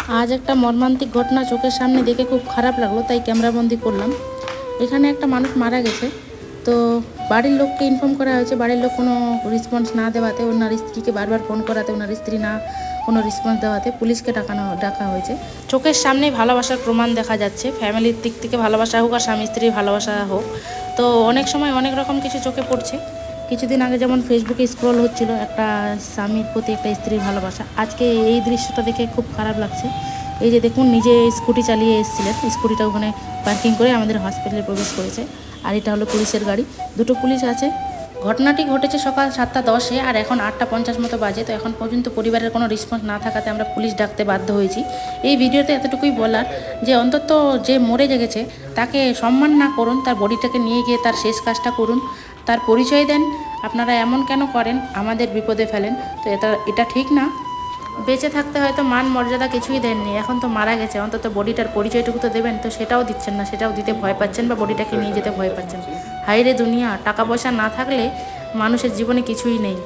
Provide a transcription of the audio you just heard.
আজ একটা মর্মান্তিক ঘটনা চোখের সামনে দেখে খুব খারাপ লাগলো, তাই ক্যামেরাবন্দি করলাম। এখানে একটা মানুষ মারা গেছে, তো বাড়ির লোককে ইনফর্ম করা হয়েছে। বাড়ির লোক কোনো রেসপন্স না দেওয়াতে, ওনার স্ত্রীকে বারবার ফোন করাতে, ওনার স্ত্রী না কোনো রেসপন্স দেওয়াতে পুলিশকে ডাকা হয়েছে। চোখের সামনেই ভালোবাসার প্রমাণ দেখা যাচ্ছে, ফ্যামিলির দিক থেকে ভালোবাসা হোক আর স্বামী স্ত্রীর ভালোবাসা হোক। তো অনেক সময় অনেক রকম কিছু চোখে পড়ছে। কিছুদিন আগে যেমন ফেসবুকে স্ক্রল হচ্ছিল একটা স্বামীর প্রতি একটা স্ত্রীর ভালোবাসা, আজকে এই দৃশ্যটা দেখে খুব খারাপ লাগছে। এই যে দেখুন, নিজে স্কুটি চালিয়ে এসেছিলেন, স্কুটিটা ওখানে পার্কিং করে আমাদের হসপিটালে প্রবেশ করেছে। আর এটা হলো পুলিশের গাড়ি, দুটো পুলিশ আছে। ঘটনাটি ঘটেছে সকাল 7:10-এ, আর এখন 8:50 মতো বাজে। তো এখন পর্যন্ত পরিবারের কোনো রেসপন্স না থাকাতে আমরা পুলিশ ডাকতে বাধ্য হয়েছি। এই ভিডিওতে এতটুকুই বলার যে অন্তত যে মরে গেছে তাকে সম্মান না করুন, তার বডিটাকে নিয়ে গিয়ে তার শেষ কাজটা করুন, তার পরিচয় দেন। আপনারা এমন কেন করেন, আমাদের বিপদে ফেলেন? তো এটা ঠিক না। বেঁচে থাকতে হয়তো মান মর্যাদা কিছুই দেননি, এখন তো মারা গেছে, অন্তত বডিটার পরিচয়টুকু তো দেবেন। তো সেটাও দিচ্ছেন না, সেটাও দিতে ভয় পাচ্ছেন বা বডিটাকে নিয়ে যেতে ভয় পাচ্ছেন। হাইরে দুনিয়া, টাকা পয়সা না থাকলে মানুষের জীবনে কিছুই নেই।